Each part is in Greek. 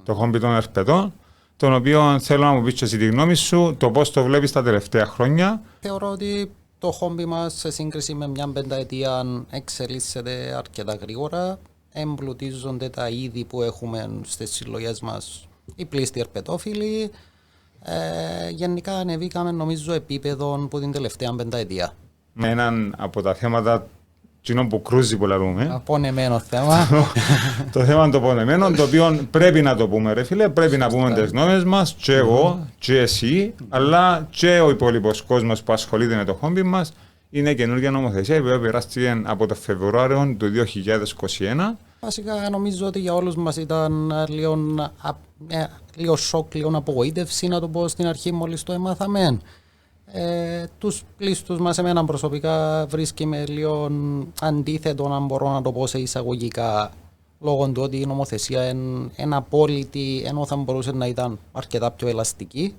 το χόμπι των ερπετών, τον οποίο θέλω να μου πεις και εσύ τη γνώμη σου, το πώς το βλέπεις τα τελευταία χρόνια. Θεωρώ ότι το χόμπι μας σε σύγκριση με μια πενταετία εξελίσσεται αρκετά γρήγορα. Εμπλουτίζονται τα είδη που έχουμε στις συλλογές μας οι πλήστοι ερπετόφιλοι. Γενικά ανεβήκαμε νομίζω επίπεδο που την τελευταία πενταετία. Με έναν από τα θέματα που κρούζει που λαρούμε. Απονεμένο θέμα. Το θέμα το πονεμένο, το οποίο πρέπει να το πούμε ρε φίλε, πρέπει να πούμε τις γνώμες μας, και εγώ, και εσύ, αλλά και ο υπόλοιπος κόσμος που ασχολείται με το χόμπι μας. Είναι καινούργια νομοθεσία, η οποία περάστηκε από το Φεβρουάριο του 2021. Βασικά νομίζω ότι για όλους μας ήταν λίγο σοκ, λίγο απογοήτευση, να το πω στην αρχή μόλις το έμαθαμε. Τους πλήστους μας, εμένα προσωπικά βρίσκει με λίγο αντίθετο, αν μπορώ να το πω σε εισαγωγικά, λόγω του ότι η νομοθεσία είναι απόλυτη, ενώ θα μπορούσε να ήταν αρκετά πιο ελαστική.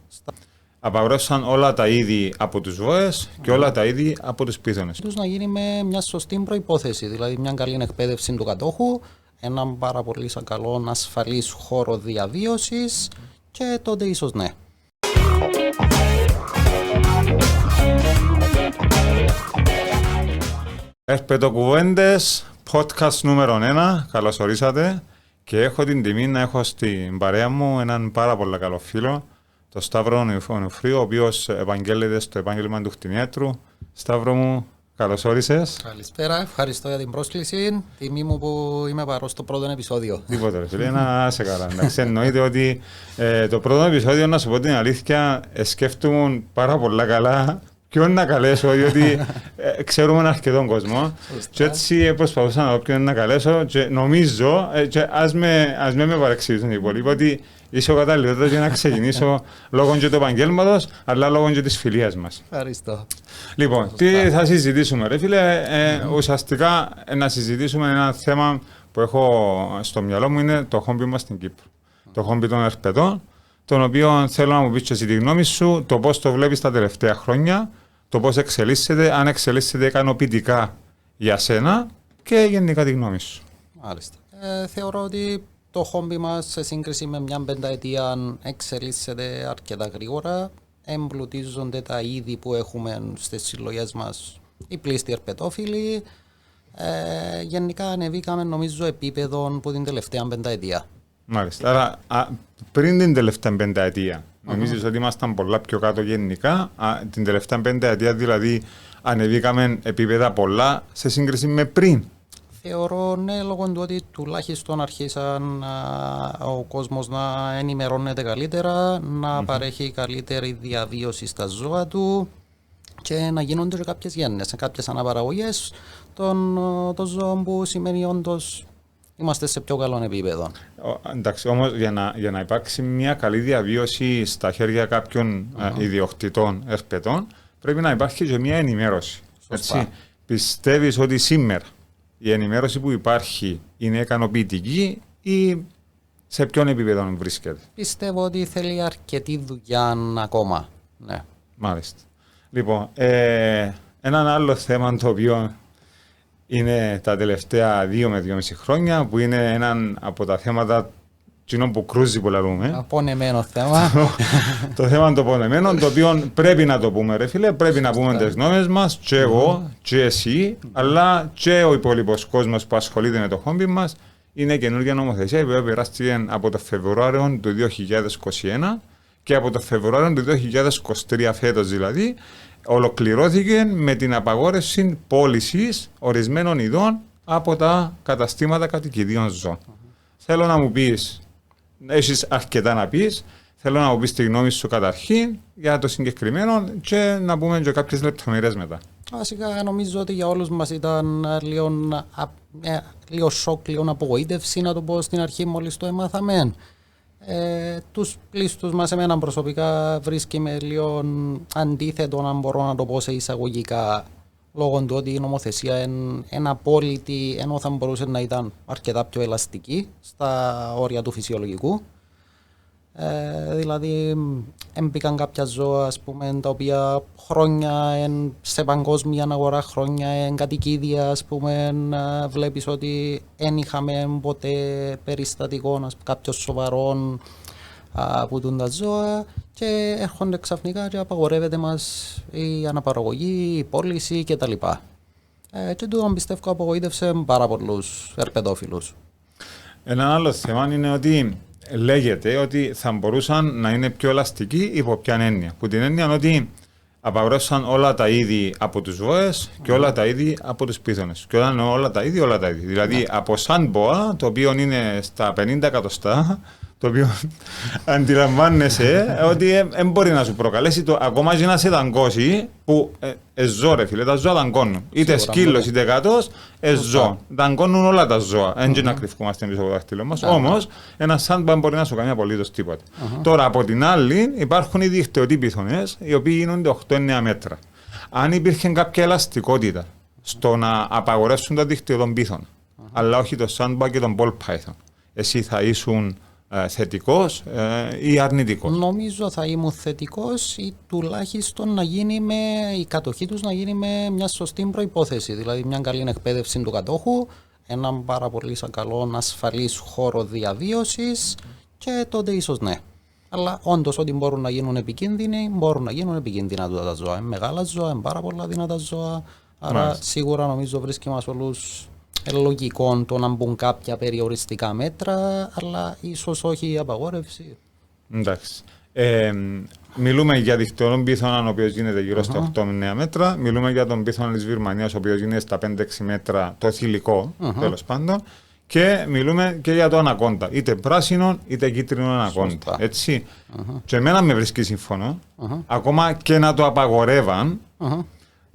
Απαγορεύσαν όλα τα είδη από τους βόες και όλα τα είδη από τους πίθωνες. Τους να γίνει με μια σωστή προϋπόθεση, δηλαδή μια καλή εκπαίδευση του κατόχου, έναν πάρα πολύ καλό ασφαλής χώρο διαβίωσης και τότε ίσως ναι. Ερπετοκουβέντες, podcast νούμερο 1, καλώς ορίσατε, και έχω την τιμή να έχω στην παρέα μου έναν πάρα πολύ καλό φίλο, τον Σταύρο Ονουφρίου, ο οποίος επαγγέλλεται στο επάγγελμα του κτηνίατρου. Σταύρο μου, καλώς όρισες. Καλησπέρα, ευχαριστώ για την πρόσκληση. Τιμή μου που είμαι παρόν στο πρώτο επεισόδιο. Τίποτε ρε φίλε, να σε καλά. Εντάξει, εννοείται ότι το πρώτο επεισόδιο, να σου πω την αλήθεια, σκέφτομαι πάρα πολλά καλά ποιον να καλέσω, διότι ξέρουμε αρκετόν κόσμο. Και έτσι προσπαθούσα να δω ποιον να καλέσω και νομίζω, και ας με παρεξηγήσουν οι υπόλοιποι, ότι είσαι ο καταλληλότερος για να ξεκινήσω λόγω και του επαγγέλματος, αλλά λόγω και της φιλίας μας. Ευχαριστώ. Λοιπόν, τι θα συζητήσουμε ρε φίλε, ουσιαστικά να συζητήσουμε ένα θέμα που έχω στο μυαλό μου, είναι το χόμπι μας στην Κύπρο. Το χόμπι των ερπετών, τον οποίο θέλω να μου πεις και εσύ τη γνώμη σου, το πώς το βλέπεις τα τελευταία χρόνια, το πώς εξελίσσεται, αν εξελίσσεται ικανοποιητικά για σένα και γενικά τη γνώμη σου. Μάλιστα. Θεωρώ ότι το χόμπι μας σε σύγκριση με μια πενταετία εξελίσσεται αρκετά γρήγορα. Εμπλουτίζονται τα είδη που έχουμε στις συλλογές μας οι πλήστοι ερπετόφιλοι. Γενικά ανεβήκαμε νομίζω επίπεδο που την τελευταία πενταετία. Μάλιστα. Άρα πριν την τελευταία πενταετία, νομίζεις ότι ήμασταν πολλά πιο κάτω γενικά, την τελευταία πενταετία δηλαδή ανεβήκαμε επίπεδα πολλά σε σύγκριση με πριν? Θεωρώ ναι, λόγω του ότι τουλάχιστον αρχίσαν ο κόσμος να ενημερώνεται καλύτερα, να παρέχει καλύτερη διαβίωση στα ζώα του και να γίνονται και κάποιες γέννες, κάποιες αναπαραγωγές των ζώων, που σημαίνει όντως είμαστε σε πιο καλό επίπεδο. Εντάξει, όμως για να υπάρξει μια καλή διαβίωση στα χέρια κάποιων ιδιοκτητών ερπετών, πρέπει να υπάρχει και μια ενημέρωση. Έτσι. Πιστεύεις ότι σήμερα η ενημέρωση που υπάρχει είναι ικανοποιητική ή σε ποιον επίπεδο βρίσκεται? Πιστεύω ότι θέλει αρκετή δουλειά ακόμα. Ναι. Μάλιστα. Λοιπόν, έναν άλλο θέμα το οποίο είναι τα τελευταία 2 με 2,5 χρόνια, που είναι έναν από τα θέματα που κρούζει που λαρούμε. Απονεμένο θέμα. Το θέμα το πονεμένο, το οποίο πρέπει να το πούμε ρε φίλε, πρέπει να πούμε τις γνώμες μας, και εγώ, και εσύ, αλλά και ο υπόλοιπος κόσμος που ασχολείται με το χόμπι μας. Είναι καινούργια νομοθεσία, η οποία περάστηκε από το Φεβρουάριο του 2021 και από το Φεβρουάριο του 2023 φέτος δηλαδή, ολοκληρώθηκε με την απαγόρευση πώλησης ορισμένων ειδών από τα καταστήματα κατοικιδίων ζώων. Θέλω να μου πεις, έχεις αρκετά να πεις, θέλω να μου πεις τη γνώμη σου καταρχήν για το συγκεκριμένο και να πούμε και κάποιες λεπτομέρειες μετά. Βασικά νομίζω ότι για όλους μας ήταν λίγο σοκ, λίγο απογοήτευση, να το πω στην αρχή μόλις το έμαθαμε. Τους πλήστους μας, εμένα προσωπικά βρίσκει με λίγο αντίθετο, αν μπορώ να το πω σε εισαγωγικά, λόγω του ότι η νομοθεσία είναι απόλυτη, ενώ θα μπορούσε να ήταν αρκετά πιο ελαστική στα όρια του φυσιολογικού. Δηλαδή, έμπηκαν κάποια ζώα, ας πούμε, τα οποία χρόνια σε παγκόσμια αγορά, χρόνια κατοικίδια, ας πούμε, βλέπεις ότι δεν είχαμε ποτέ περιστατικό κάποιο σοβαρό που τούν τα ζώα και έρχονται ξαφνικά και απαγορεύεται μας η αναπαραγωγή, η πώληση κτλ. Και τούτον πιστεύω απογοήτευσε πάρα πολλούς ερπεδόφιλους. Ένα άλλο θέμα είναι ότι λέγεται ότι θα μπορούσαν να είναι πιο ελαστικοί υπό ποια έννοια. Που την έννοια ότι απαγορεύσαν όλα τα είδη από τους βόες και όλα τα είδη από τους πίθωνες. Και όταν όλα τα είδη, όλα τα είδη. Δηλαδή από σαν μποά, το οποίο είναι στα 50 εκατοστά, το οποίο αντιλαμβάνεσαι ότι δεν μπορεί να σου προκαλέσει ακόμα και να σε δαγκώσει που ζω ρε φίλε, τα ζώα δαγκώνουν. Είτε σκύλος είτε γάτος, ζω. Δαγκώνουν όλα τα ζώα. Δεν να κρυφκούμαστε πίσω από το δάχτυλο μας. Όμως ένα σάντμπαν μπορεί να σου κάνει απολύτως τίποτα. Τώρα από την άλλη υπάρχουν οι δικτυωτοί πίθωνες οι οποίοι γίνονται 8-9 μέτρα. Αν υπήρχε κάποια ελαστικότητα στο να απαγορεύσουν τα δικτυωτών πίθων, αλλά όχι το σάντμπαν και τον ball python, εσύ θα ήσουν θετικός ή αρνητικός? Νομίζω θα ήμουν θετικός ή τουλάχιστον να γίνει η κατοχή τους να γίνει με μια σωστή προϋπόθεση. Δηλαδή μια καλή εκπαίδευση του κατόχου, έναν πάρα πολύ καλό ασφαλής χώρο διαβίωσης και τότε ίσως ναι. Αλλά όντως ότι μπορούν να γίνουν επικίνδυνοι, μπορούν να γίνουν επικίνδυνα τα ζώα. Είναι μεγάλα ζώα, είναι πάρα πολλά δυνατά ζώα. Άρα σίγουρα νομίζω βρίσκει μας όλους λογικό το να μπουν κάποια περιοριστικά μέτρα, αλλά ίσως όχι η απαγόρευση. Εντάξει. Μιλούμε για δικτυωτών πίθωνα, ο οποίος γίνεται γύρω στα 8-9 μέτρα. Μιλούμε για τον πίθωνα της Βυρμανίας, ο οποίος γίνεται στα 5-6 μέτρα το θηλυκό, τέλος πάντων. Και μιλούμε και για το ανακόντα, είτε πράσινο είτε κίτρινο ανακόντα. Έτσι. Και εμένα με βρίσκει σύμφωνο, ακόμα και να το απαγορεύαν.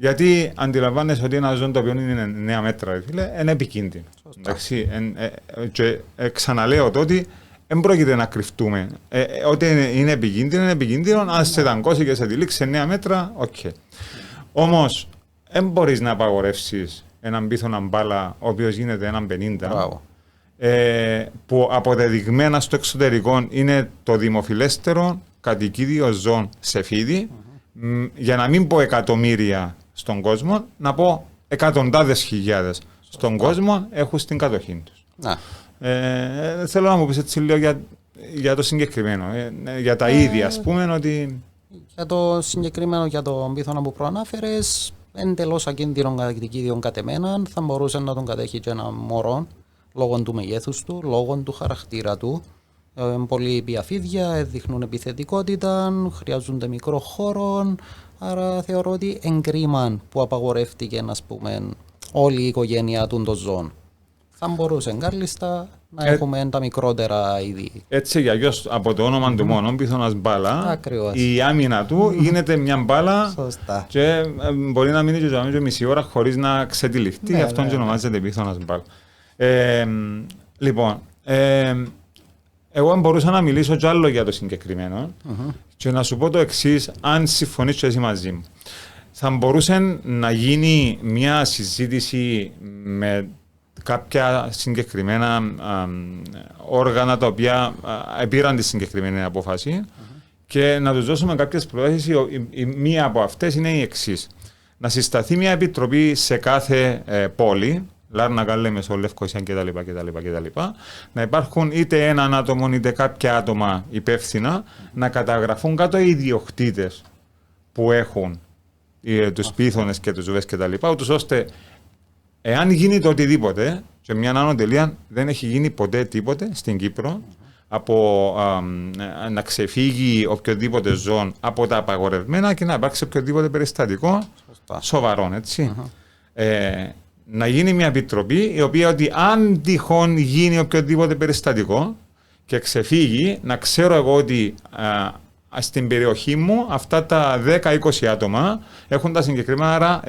Γιατί αντιλαμβάνεσαι ότι ένα ζώο το οποίο είναι 9 μέτρα, φίλε, είναι επικίνδυνο. Εντάξει, και ξαναλέω το ότι δεν πρόκειται να κρυφτούμε. Ότι είναι επικίνδυνο, είναι επικίνδυνο. Αν σε δαγκώσει και σε τυλίξει σε 9 μέτρα, οκ. Όμως, δεν μπορείς να απαγορεύσεις έναν πίθωνα μπάλα, ο οποίος γίνεται έναν 50, που αποδεδειγμένα στο εξωτερικό είναι το δημοφιλέστερο κατοικίδιο ζώο σε φίδι, για να μην πω εκατομμύρια στον κόσμο, να πω εκατοντάδες χιλιάδες στον κόσμο έχουν στην κατοχή τους. Θέλω να μου πεις έτσι λίγο για το συγκεκριμένο, για τα ίδια, ας πούμε, ότι... Για το συγκεκριμένο, για τον πίθωνα που προανάφερες, εντελώς ακίνδυνο κατοικίδιο κατ' εμένα, θα μπορούσε να τον κατέχει και ένα μωρό, λόγω του μεγέθους του, λόγω του χαρακτήρα του. Πολλοί πιαφίδια δείχνουν επιθετικότητα, χρειάζονται μικρό χώρο, άρα θεωρώ ότι εγκρίμαν που απαγορεύτηκε, ας πούμε, όλη η οικογένεια των ζώων. Θα μπορούσε κάλλιστα να έχουμε τα μικρότερα είδη. Έτσι για αλλιώς από το όνομα του μόνο, πίθωνας μπάλα, η άμυνα του γίνεται μια μπάλα. Σωστά. Και μπορεί να μείνει και μισή ώρα χωρίς να ξετυλιχτεί, αυτόν και ονομάζεται πίθωνας μπάλα. Λοιπόν, εγώ μπορούσα να μιλήσω κι άλλο για το συγκεκριμένο και να σου πω το εξής, αν συμφωνείς και εσύ μαζί μου. Θα μπορούσε να γίνει μια συζήτηση με κάποια συγκεκριμένα όργανα τα οποία πήραν τη συγκεκριμένη απόφαση και να τους δώσουμε κάποιες προτάσεις. Η μία από αυτές είναι η εξής. Να συσταθεί μια επιτροπή σε κάθε πόλη, Λάρνακα, Λέμεσο, Λευκοσία κτλ. Να υπάρχουν είτε έναν άτομο είτε κάποια άτομα υπεύθυνα να καταγραφούν κάτω οι ιδιοκτήτες που έχουν τους πίθωνες και τους ζουβές κτλ. Ούτως ώστε εάν γίνει το οτιδήποτε, και μια άνω τελεία δεν έχει γίνει ποτέ τίποτε στην Κύπρο, από να ξεφύγει οποιοδήποτε ζώο από τα απαγορευμένα και να υπάρξει οποιοδήποτε περιστατικό σοβαρό, έτσι. Να γίνει μια επιτροπή η οποία ότι αν τυχόν γίνει οποιοδήποτε περιστατικό και ξεφύγει, να ξέρω εγώ ότι στην περιοχή μου αυτά τα 10-20 άτομα έχουν τα συγκεκριμένα, άρα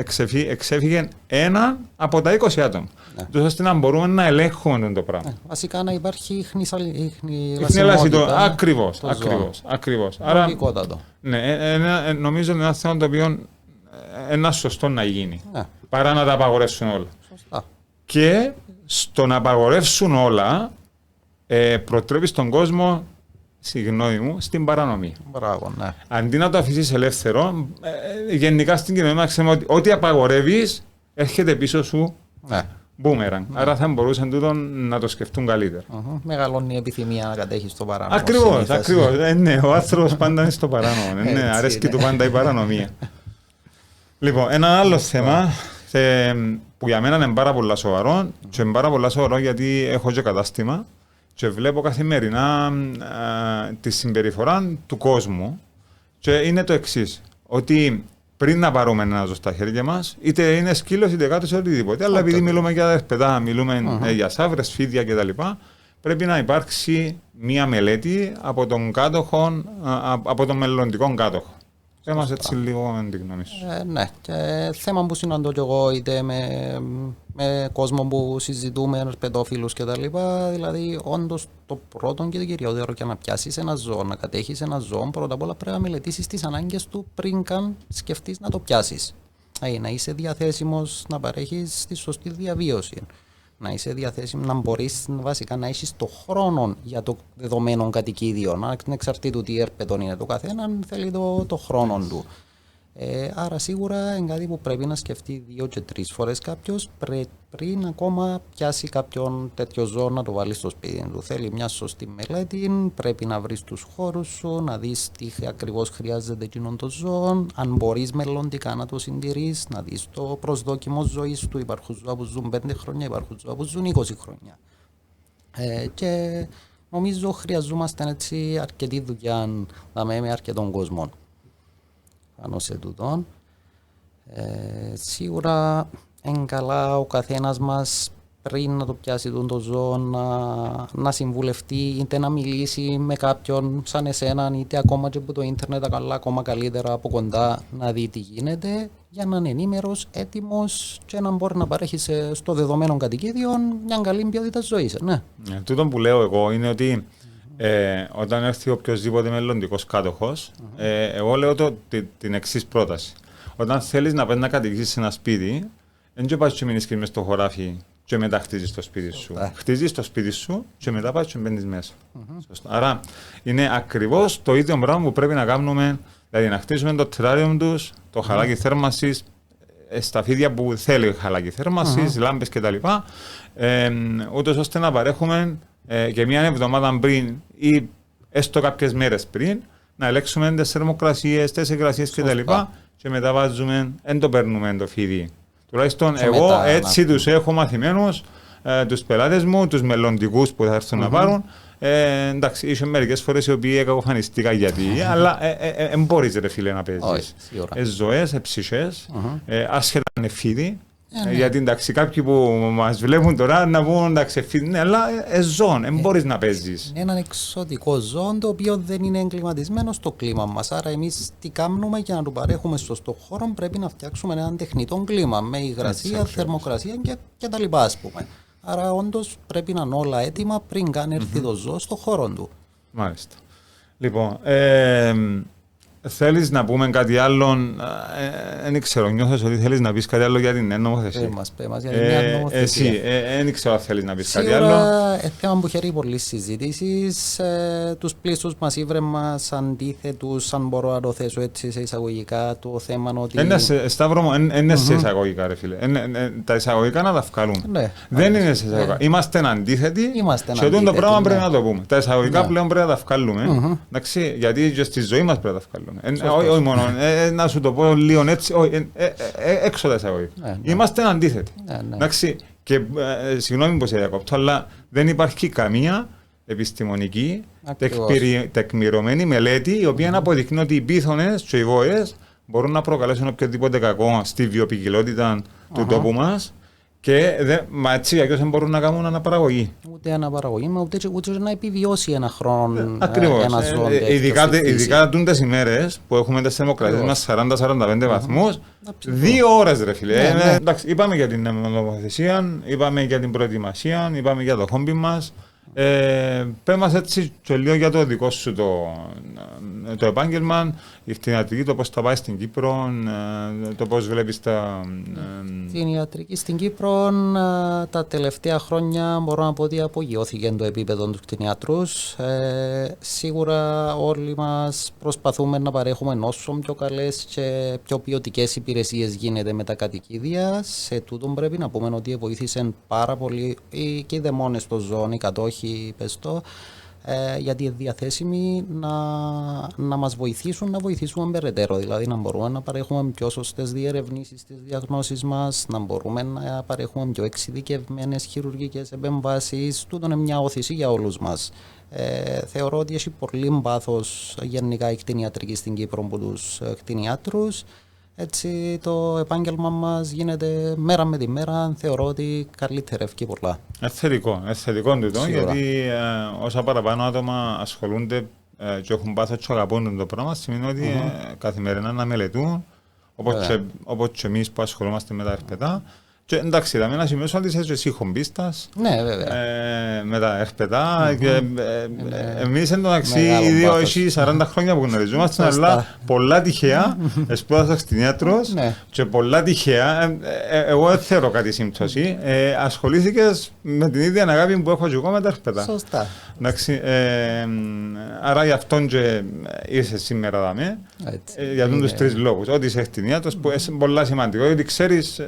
εξέφυγε ένα από τα 20 άτομα. Τόσο ώστε να μπορούμε να ελέγχουμε το πράγμα. Βασικά να υπάρχει ίχνη λασιμότητα. Ακριβώς. Άρα, νομίζω είναι ένα θέμα το οποίο είναι σωστό να γίνει. Παρά να τα απαγορεύσουν όλα. Σωστά. Και στο να απαγορεύσουν όλα, προτρέπει στον κόσμο συγγνώμη μου, στην παρανομία. Μπράβο, ναι. Αντί να το αφήσεις ελεύθερο, γενικά στην κοινωνία ξέρουμε ότι ό,τι απαγορεύεις έρχεται πίσω σου Ναι. μπούμεραν. Άρα θα μπορούσαν τούτο να το σκεφτούν καλύτερα. Μεγαλώνει η επιθυμία να κατέχει το παράνομο. Ακριβώς. Ναι, ο άνθρωπος πάντα είναι στο παράνομο. Ναι, αρέσκει του πάντα η παρανομία. Λοιπόν, ένα άλλο θέμα που για μένα είναι πάρα πολύ σοβαρό και είναι πάρα πολύ σοβαρό γιατί έχω και κατάστημα και βλέπω καθημερινά τη συμπεριφορά του κόσμου και είναι το εξής, ότι πριν να πάρουμε ένα ζώο στα χέρια μας, είτε είναι σκύλος είτε κάτω σε οτιδήποτε, αλλά επειδή μιλούμε για δεσπετά, μιλούμε για σαύρες, φίδια κτλ., πρέπει να υπάρξει μία μελέτη από τον κάτοχο, από τον μελλοντικό κάτοχο. Είμαστε έτσι λίγο με την γνώμη σου. Ναι, και θέμα που συναντώ κι εγώ είτε με κόσμο που συζητούμε, παιδόφιλους κτλ. Δηλαδή, όντως το πρώτο και το κυριότερο για να πιάσεις ένα ζώο, να κατέχεις ένα ζώο, πρώτα απ' όλα πρέπει να μελετήσεις τις ανάγκες του πριν καν σκεφτείς να το πιάσεις. Να είσαι διαθέσιμος να παρέχεις τη σωστή διαβίωση. Να είσαι διαθέσιμο, να μπορείς βασικά να έχεις το χρόνο για το δεδομένο κατοικίδιο. Ανεξαρτήτου τι έρπετον είναι το καθέναν, θέλει το χρόνο του. Άρα σίγουρα είναι κάτι που πρέπει να σκεφτεί 2 και 3 φορές κάποιος πριν ακόμα πιάσει κάποιον τέτοιο ζώο να το βάλει στο σπίτι του. Θέλει μια σωστή μελέτη, πρέπει να βρεις τους χώρους σου, να δεις τι ακριβώς χρειάζεται εκείνον το ζώο, αν μπορείς μελλοντικά να το συντηρείς, να δεις το προσδόκιμο ζωής του. Υπάρχουν ζώα που ζουν 5 χρόνια, υπάρχουν ζώα που ζουν 20 χρόνια. Και νομίζω χρειαζόμαστε έτσι αρκετή δουλειά με αρκετών κόσμων πάνω σε τούτον. Σίγουρα είναι καλά ο καθένας μας πριν να το πιάσει το ζώο να συμβουλευτεί είτε να μιλήσει με κάποιον σαν εσέναν είτε ακόμα και από το ίντερνετ, αλλά ακόμα καλύτερα από κοντά να δει τι γίνεται για να είναι ενήμερος, έτοιμος και να μπορεί να παρέχει στο δεδομένο κατοικίδιο μια καλή ποιότητα ζωής. Ναι. Τούτο που λέω εγώ είναι ότι όταν έρθει οποιοσδήποτε μελλοντικός κάτοχος, εγώ λέω την εξής πρόταση. Όταν θέλεις να πας να κατοικήσεις σε ένα σπίτι, δεν πας και μείνεις και μες στο χωράφι και μετά χτίζεις το σπίτι σου. Χτίζεις το σπίτι σου και μετά πας και μπαίνεις μέσα. Άρα είναι ακριβώς το ίδιο πράγμα που πρέπει να κάνουμε, δηλαδή να χτίσουμε το τεράριουμ τους, το χαλάκι θέρμανσης, στα φίδια που θέλει χαλάκι θέρμανσης, λάμπες κτλ. Ούτως ώστε να παρέχουμε και μια εβδομάδα πριν ή έστω κάποιες μέρες πριν να ελέγξουμε τις θερμοκρασίες, τις υγρασίες κτλ. Και μετά βάζουμε, δεν το παίρνουμε το φίδι. Τουλάχιστον εγώ έτσι τους έχω μαθημένους, τους πελάτες μου, τους μελλοντικούς που θα έρθουν να πάρουν. Εντάξει, είχε μερικές φορές οι οποίοι κακοφανιστήκα γιατί, αλλά δεν μπορείς ρε φίλε να παίζεις. Ζωές, ψυχές, άσχετα είναι φίδι. Γιατί εντάξει, κάποιοι που μας βλέπουν τώρα να πούν εντάξει, φίδι, ναι, αλλά ζώων, δεν μπορείς να παίζεις. Είναι έναν εξωτικό ζώο το οποίο δεν είναι εγκληματισμένο στο κλίμα μας. Άρα, εμείς τι κάνουμε για να του παρέχουμε σωστό χώρο, πρέπει να φτιάξουμε έναν τεχνητό κλίμα με υγρασία, θερμοκρασία και τα λοιπά, ας πούμε. Άρα, όντως πρέπει να είναι όλα έτοιμα πριν καν έρθει το ζώο στο χώρο του. Μάλιστα. Λοιπόν, θέλεις να πούμε κάτι άλλο, δεν ξέρω, νιώθεις ότι θέλεις να πεις κάτι άλλο για την νέα νομοθεσία. Πέμας για την νέα νομοθεσία. Εσύ, δεν ξέρω αν θέλεις να πεις κάτι άλλο. Σίγουρα, θέμα που χαίρει πολλή συζήτηση. Τους πλήστους μας ήβρε μας αντίθετους, αν μπορώ να το θέσω έτσι σε εισαγωγικά, το θέμα ότι... Σταύρο μου, είναι σε εισαγωγικά ρε φίλε. Τα εισαγωγικά να τα βγάλουμε. Δεν είναι σε εισαγωγικά. Είμαστε αντίθετοι και το πράγμα πρέπει να το πούμε. Τα εισαγωγικά πλέον πρέπει να τα βγάλουμε. Γιατί και στη ζωή μας πρέπει να τα βγάλουμε. Όχι μόνο, να σου το πω λίγο έτσι, έξω τα εισαγωγικά. Είμαστε αντίθετοι. Εντάξει, και συγγνώμη που σε διακόπτω, αλλά δεν υπάρχει καμία επιστημονική, τεκμηρωμένη μελέτη η οποία να αποδεικνύει ότι οι πίθωνες και οι βόες μπορούν να προκαλέσουν οποιοδήποτε κακό στη βιοποικιλότητα του τόπου μας. Και μα έτσι αλλιώς δεν μπορούν να κάνουν αναπαραγωγή. Ούτε αναπαραγωγή, ούτε να επιβιώσει ένα χρόνο. Ακριβώς. Ειδικά τούντες ημέρες που έχουμε τις θερμοκρασίες μας 40-45 βαθμούς, 2 ώρες ρε φίλε. Εντάξει, είπαμε για την νομοθεσία, είπαμε για την προετοιμασία, είπαμε για το χόμπι μας. Πες μας έτσι και λίγο για το δικό σου το επάγγελμα, η κτηνιατρική, το πώς θα πάει στην Κύπρο, το πώς βλέπεις τα... Την ιατρική στην Κύπρο τα τελευταία χρόνια μπορώ να πω ότι απογειώθηκε το επίπεδο του κτηνιατρούς. Σίγουρα όλοι μας προσπαθούμε να παρέχουμε όσο πιο καλές και πιο ποιοτικές υπηρεσίες γίνεται με τα κατοικίδια. Σε τούτον πρέπει να πούμε ότι βοήθησαν πάρα πολύ και οι δαιμόνες των ζώων, οι κατόχοι, πες το, γιατί είναι διαθέσιμοι να μας βοηθήσουν να βοηθήσουμε περαιτέρω. Δηλαδή να μπορούμε να παρέχουμε πιο σωστές διερευνήσεις στις διαγνώσεις μας, να μπορούμε να παρέχουμε πιο εξειδικευμένες χειρουργικές επεμβάσεις. Τούτο είναι μια όθηση για όλους μας. Θεωρώ ότι έχει πολύ πάθος γενικά η κτηνιατρική στην Κύπρο από τους κτηνιάτρους. Έτσι το επάγγελμα μας γίνεται μέρα με τη μέρα, θεωρώ ότι καλυτερεύει πολλά. Θετικό τούτο, γιατί όσα παραπάνω άτομα ασχολούνται και έχουν πάθος και αγαπούν το πράγμα, σημαίνει ότι καθημερινά να μελετούν, όπως και εμείς που ασχολούμαστε με τα ερπετά. Και εντάξει, θα μένα σημειώσω ότι είσαι εσύ χομπίστας, με τα ερπετά και εμείς εντωμεταξύ οι δύο έχει 40 χρόνια που γνωριζόμαστε, αλλά πολλά τυχαία σπούδασα κτηνίατρος και πολλά τυχαία, εγώ δεν θέλω κάτι σύμπτωση, ασχολήθηκες με την ίδια αγάπη που έχω και εγώ με τα ερπετά. Σωστά. Άρα γι' αυτόν και είσαι σήμερα δάμε, για τους τρεις λόγους. Ότι είσαι κτηνίατρος που είναι πολλά σημαντικό, γιατί ξέρεις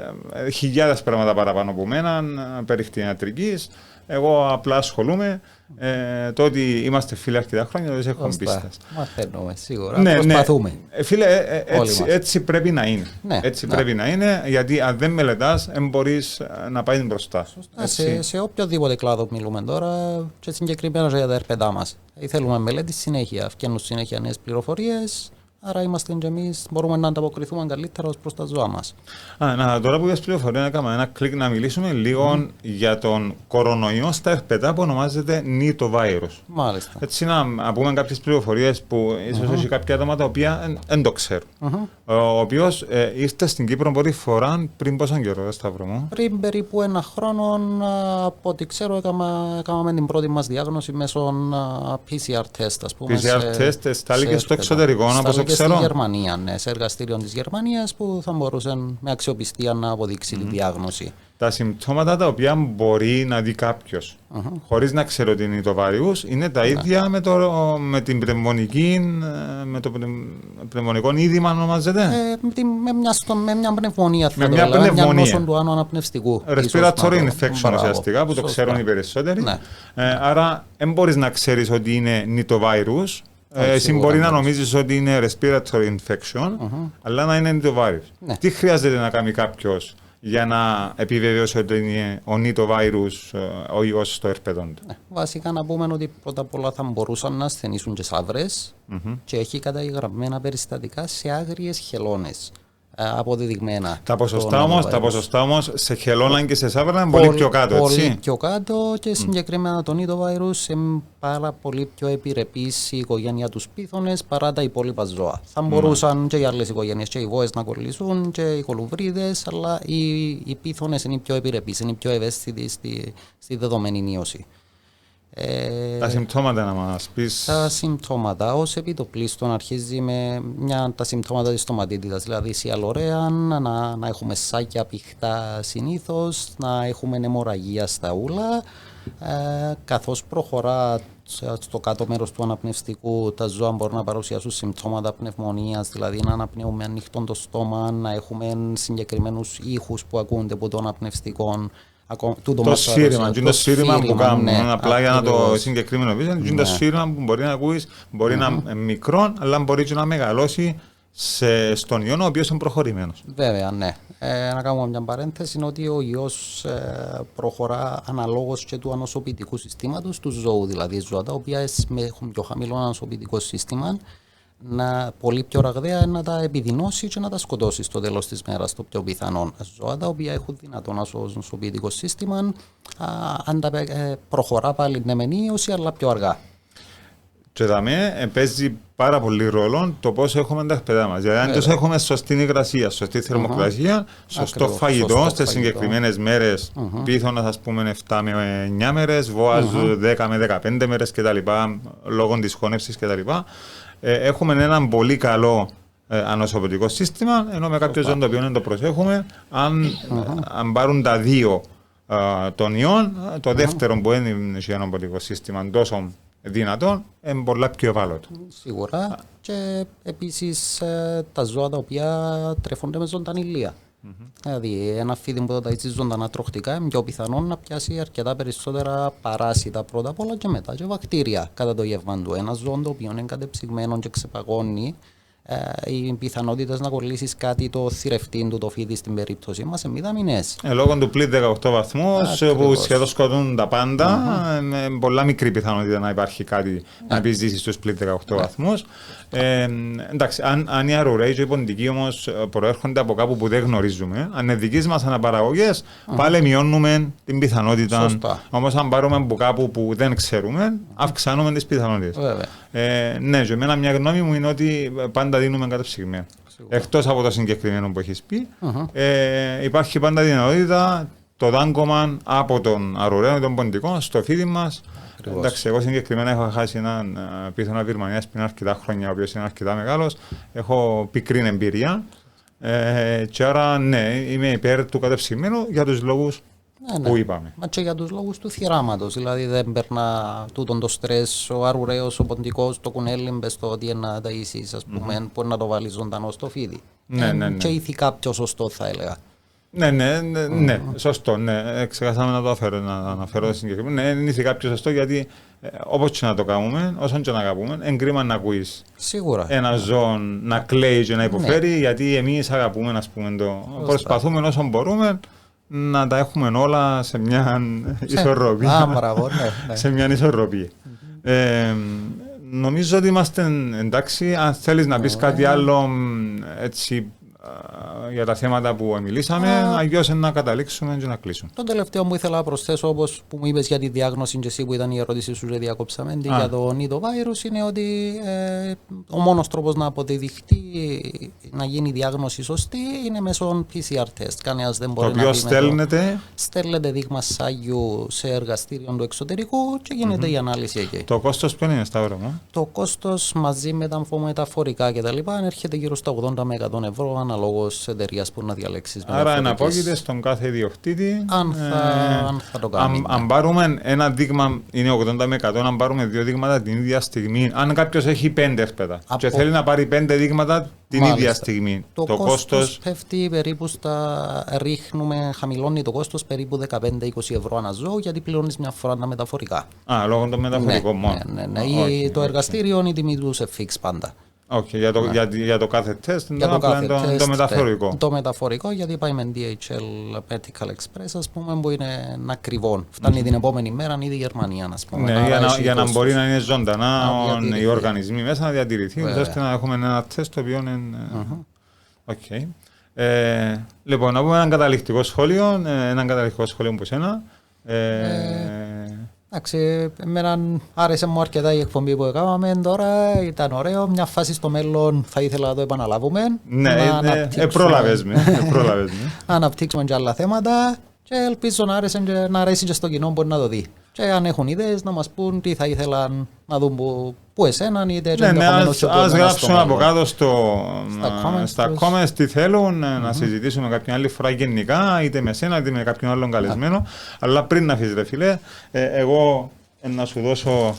χιλιάδες πράγματα παραπάνω από μένα περί κτηνιατρικής. Εγώ απλά ασχολούμαι. Το ότι είμαστε φίλοι αρκετά χρόνια δεν έχω πίστας. Μαθαίνουμε σίγουρα. Προσπαθούμε. Φίλε, έτσι πρέπει να είναι. Έτσι πρέπει να είναι, γιατί αν δεν μελετάς, δεν μπορείς να πάει μπροστά. Σε οποιοδήποτε κλάδο μιλούμε τώρα, και συγκεκριμένα για τα ερπετά μας. Θέλουμε μελέτη συνέχεια, φτιάχνουν συνέχεια νέες πληροφορίες. Άρα είμαστε και εμείς, μπορούμε να ανταποκριθούμε καλύτερα ως προς τα ζώα μας. Τώρα που είπες πληροφορία, να κάνουμε ένα κλικ να μιλήσουμε λίγο για τον κορονοϊό στα ερπετά που ονομάζεται νίτοβάιρους. Μάλιστα. Έτσι να πούμε κάποιες πληροφορίες που ίσως έχει κάποια άτομα τα οποία δεν το ξέρουν. Ο οποίος ήρθε στην Κύπρο πρώτη φορά πριν πόσο καιρό, Σταύρο μου? Πριν περίπου ένα χρόνο, από ό,τι ξέρω, έκαναμε την πρώτη μας διάγνωση μέσω PCR test, ας πούμε. PCR test, στάληκε στο εξωτερικό, όπως ξέρω. Στη Γερμανία, σε εργαστήριο της Γερμανίας που θα μπορούσαν με αξιοπιστία να αποδείξει τη διάγνωση. Τα συμπτώματα τα οποία μπορεί να δει κάποιος χωρίς να ξέρει ότι είναι το βάριους είναι τα ίδια με την με το πνευμονικό είδημα ονομάζεται. Με μια πνευμονία, με μια πνευμονία του άνω αναπνευστικού. Respiratory infection ουσιαστικά που το ξέρουν οι περισσότεροι. Άρα δεν μπορείς να ξέρεις ότι είναι νιτοβάιρους. Εσύ μπορεί να νομίζεις ότι είναι respiratory infection, αλλά να είναι νιτοβάιρους. Τι χρειάζεται να κάνει κάποιος για να επιβεβαιώσει ότι είναι ο νιτοβάιρους ο ιός στο ερπετόν του? Βασικά να πούμε ότι πρώτα απ' όλα θα μπορούσαν να ασθενήσουν και σαύρες και έχει καταγεγραμμένα περιστατικά σε άγριες χελώνες. Αποδεδειγμένα. Τα ποσοστά όμως σε χελώνα και σε σαύρα είναι πολύ πιο κάτω, έτσι. Πολύ πιο κάτω και συγκεκριμένα το νίτοβάιρους είναι πάρα πολύ πιο επιρρεπής η οικογένεια τους πίθωνες παρά τα υπόλοιπα ζώα. Θα μπορούσαν και οι άλλες οικογένειες, και οι βόες να κολλήσουν και οι κολουβρίδες, αλλά οι πίθωνες είναι πιο επιρρεπείς, είναι πιο ευαίσθητοι στη δεδομένη ίωση. Τα συμπτώματα να μας πεις. Τα συμπτώματα, ως επιτοπλίστων αρχίζει με τα συμπτώματα της στοματίτιδας, δηλαδή σιαλωρέα, να έχουμε σάκια πηχτά συνήθως, να έχουμε αιμορραγία στα ούλα. Καθώς προχωρά στο κάτω μέρος του αναπνευστικού, τα ζώα μπορούν να παρουσιάσουν συμπτώματα πνευμονίας, δηλαδή να αναπνέουμε ανοιχτό το στόμα, να έχουμε συγκεκριμένους ήχους που ακούνται από το αναπνευστικό. Το σφύριγμα που κάνουν, απλά για να το συγκεκριμένο πίσω, είναι το σφύριγμα που μπορεί να ακούεις, μπορεί να είναι μικρό, αλλά μπορεί και να μεγαλώσει στον ιό ο οποίος είναι προχωρημένος. Βέβαια, ναι. Να κάνουμε μια παρένθεση, είναι ότι ο ιός προχωρά αναλόγως και του ανοσοποιητικού συστήματος του ζώου, δηλαδή ζώα τα οποία έχουν πιο χαμηλό ανοσοποιητικό σύστημα, πολύ πιο ραγδαία να τα επιδεινώσει και να τα σκοτώσει στο τέλος της μέρας, το πιο πιθανόν. Ζώα τα οποία έχουν δυνατό ανοσοποιητικό σύστημα, προχωρά πάλι ναι μεν ίωση, αλλά πιο αργά. Και δαμέ παίζει πάρα πολύ ρόλο το πώς έχουμε τα εκπαιδά μας. Δηλαδή, αν έχουμε σωστή υγρασία, σωστή θερμοκρασία, σωστό φαγητό στις συγκεκριμένες μέρες, πίθωνας ας πούμε 7 με 9 μέρες, βόας 10 με 15 μέρες κτλ. Λόγω της χώνευσης κτλ. Έχουμε έναν πολύ καλό ανοσοποιητικό σύστημα, ενώ με κάποιο ζώο το οποίο δεν το προσέχουμε, αν πάρουν τα δύο των ιών, το δεύτερο που είναι το ανοσοποιητικό σύστημα τόσο δυνατόν, είναι πολλά πιο ευάλωτο. Σίγουρα. Και επίσης τα ζώα τα οποία τρέφονται με ζωντανή ηλία. Δηλαδή, ένα φίδι που τα έτσι ζωντανά τροχτικά είναι πιο πιθανό να πιάσει αρκετά περισσότερα παράσιτα πρώτα απ' όλα και μετά και βακτήρια κατά το γεύμα του. Ένα ζώο το οποίο είναι κατεψυγμένο και ξεπαγώνει, οι πιθανότητες να κολλήσεις κάτι το θηρευτήν του το φίδι στην περίπτωση μας είναι μηδαμινές. Λόγω του πλήν 18 βαθμούς που σχεδόν σκοτώνουν τα πάντα, με πολλά μικρή πιθανότητα να υπάρχει κάτι να επιζήσει στους πλήν 18 βαθμούς. Εντάξει, αν οι αρουραίοι και οι ποντικοί όμως προέρχονται από κάπου που δεν γνωρίζουμε, αν είναι δικές μας αναπαραγωγές, πάλι μειώνουμε την πιθανότητα. Όμως αν πάρουμε από κάπου που δεν ξέρουμε, αυξάνουμε τις πιθανότητες. Ναι, και εμένα μια γνώμη μου είναι ότι πάντα δίνουμε κατεψυγμένο. Εκτός από το συγκεκριμένο που έχεις πει, υπάρχει πάντα δυνατότητα το δάγκωμα από τον αρουραίο ή τον ποντικό στο φίδι μας. Εντάξει, εγώ συγκεκριμένα έχω χάσει έναν πίθωνα Βυρμανίας πριν αρκετά χρόνια, ο οποίος είναι αρκετά μεγάλος. Έχω πικρή εμπειρία. Και άρα, ναι, είμαι υπέρ του κατεψυγμένου για τους λόγους που είπαμε. Μα και για τους λόγους του θυράματος. Δηλαδή, δεν περνά τούτον το στρες, ο αρουραίος, ο ποντικός, το κουνέλι, μπες στο ότι να ταΐσεις, ας πούμε, μπορεί να το βάλει ζωντανό στο φίδι. Και ηθικά πιο σωστό, θα έλεγα. Ναι, σωστό. Ναι. Ξεχάσαμε να αναφέρω το συγκεκριμένο. Ναι, είναι ηθικά πιο σωστό γιατί όπως και να το κάνουμε, όσον και να αγαπούμε, είναι κρίμα να ακούεις ένα ζώο να κλαίει και να υποφέρει, γιατί εμείς αγαπούμε, ας πούμε, προσπαθούμε όσο μπορούμε να τα έχουμε όλα σε μια ισορροπία. Σε μια ισορροπία. Νομίζω ότι είμαστε εντάξει. Αν θέλεις να πεις κάτι άλλο έτσι για τα θέματα που μιλήσαμε, αλλιώς να καταλήξουμε και να κλείσουμε. Το τελευταίο που ήθελα να προσθέσω, όπως που μου είπες για τη διάγνωση και εσύ που ήταν η ερώτηση σου και διακόψαμε, για το νητοβάιρους, είναι ότι ο μόνος τρόπος να αποδειχτεί να γίνει η διάγνωση σωστή είναι μέσω PCR test. Κανένας δεν μπορεί να πει στέλνεται δείγμα σάγιου σε εργαστήριο του εξωτερικού και γίνεται η ανάλυση εκεί. Το κόστος ποιο είναι, Σταύρο μου? Το κόστος μαζί με τα αμφομεταφορικά κτλ. Έρχεται γύρω στα 80 με 100 ευρώ αναλόγως εταιρείας που να διαλέξεις. Άρα εναπόκειται στον κάθε ιδιοκτήτη. Αν θα το κάνει. Αν πάρουμε ένα δείγμα, είναι 80 με 100, αν πάρουμε δύο δείγματα την ίδια στιγμή. Αν κάποιος έχει 5 εκπαίδα και θέλει να πάρει 5 δείγματα την ίδια στιγμή. Το κόστος πέφτει περίπου χαμηλώνει το κόστος περίπου 15-20 ευρώ ανά ζώο, γιατί πληρώνεις μια φορά τα μεταφορικά. Λόγω των μεταφορικών μόνο. Ναι. Το εργαστήριο είναι η τιμή του σε fix πάντα. Για το κάθε τεστ, το μεταφορικό. Το μεταφορικό, γιατί πάει με DHL Medical Express, ας πούμε, που είναι ακριβό. Φτάνει την επόμενη μέρα ήδη η Γερμανία, ας πούμε. Ναι, για να μπορεί να είναι ζωντανά οι οργανισμοί μέσα, να διατηρηθεί, ώστε να έχουμε ένα τεστ το οποίο είναι. Λοιπόν, να πούμε έναν καταληκτικό σχόλιο που σένα. Εντάξει, εμένα άρεσε μου αρκετά η εκπομπή που έκαναμε τώρα, ήταν ωραίο. Μια φάση στο μέλλον θα ήθελα να το επαναλάβουμε. Ναι, πρόλαβες με. Να αναπτύξουμε και άλλα θέματα και ελπίζω να αρέσει και στο κοινό που να το δει. Και αν έχουν ιδέες να μας πούν τι θα ήθελαν να δουν που εσέναν, είτε ας γράψουν από κάτω στα comments τι θέλουν, να συζητήσουμε κάποια άλλη φορά γενικά, είτε με σένα είτε με κάποιον άλλον καλεσμένο. Αλλά πριν να αφήσεις, ρε φίλε, εγώ να σου δώσω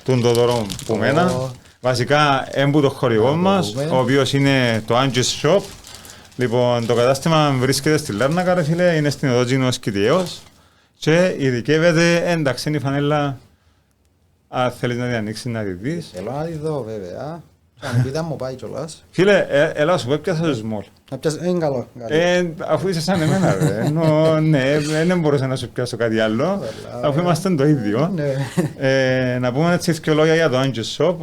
τον δώρο που μένα. Βασικά έμπου το χορηγό μας, ο οποίος είναι το Angie's Shop. Λοιπόν, το κατάστημα βρίσκεται στη Λάρνακα, ρε φίλε, είναι στην οδό Τζίνος Κιτιαίος. Και ειδικεύεται, εντάξει, είναι η φανέλα. Αν θέλεις να την ανοίξεις, να τη δεις. Θέλω να τη δω, βέβαια. Αν πείτε μου πάει κιόλας. Φίλε, έλα σου πω, έπιασα το small. Είναι καλό. Αφού είσαι σαν εμένα, ρε. Ναι, δεν μπορούσα να σου πιάσω κάτι άλλο, αφού είμαστε το ίδιο. Να πούμε έτσι δύο λόγια για το Angie's Shop.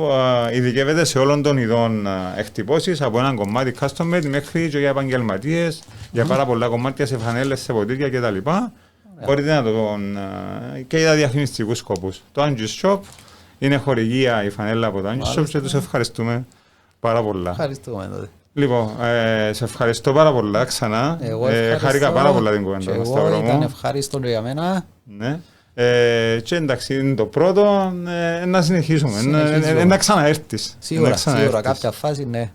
Ειδικεύεται σε όλων των ειδών εκτυπώσεις, από έναν κομμάτι custom made μέχρι και για επαγγελματίες, για πάρα πολλά κομμάτια σε φανέλες, σε ποτήρια κτλ. Μπορείτε να το δουν και για διαφημιστικούς σκοπούς. Το Angie's Shop Είναι χορηγία η φανέλα από το Angie Shop και τους ευχαριστούμε πάρα πολλά. Ευχαριστούμε τότε. Λοιπόν, σε ευχαριστώ πάρα πολλά ξανά. Χάρηκα πάρα πολλά την κουβέντα μας, Σταύρο μου. Ήταν ευχαριστώ για μένα. Ναι. Και εντάξει, είναι το πρώτο, να συνεχίσουμε, να ξαναέρθεις. Σίγουρα, κάποια φάση, ναι.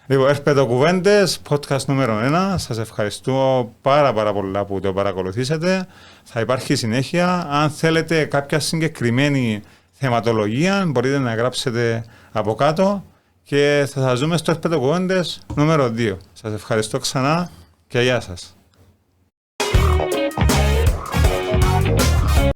Λοιπόν, έρπεδο κουβέντες, podcast νούμερο 1. Σας ευχαριστώ πάρα πολλά που το παρακολουθήσετε. Θα υπάρχει συνέχεια. Αν θέλετε κάποια συγκεκριμένη θεματολογία, μπορείτε να γράψετε από κάτω και θα σας δούμε στο έρπεδο κουβέντες νούμερο 2. Σας ευχαριστώ ξανά και γεια σας.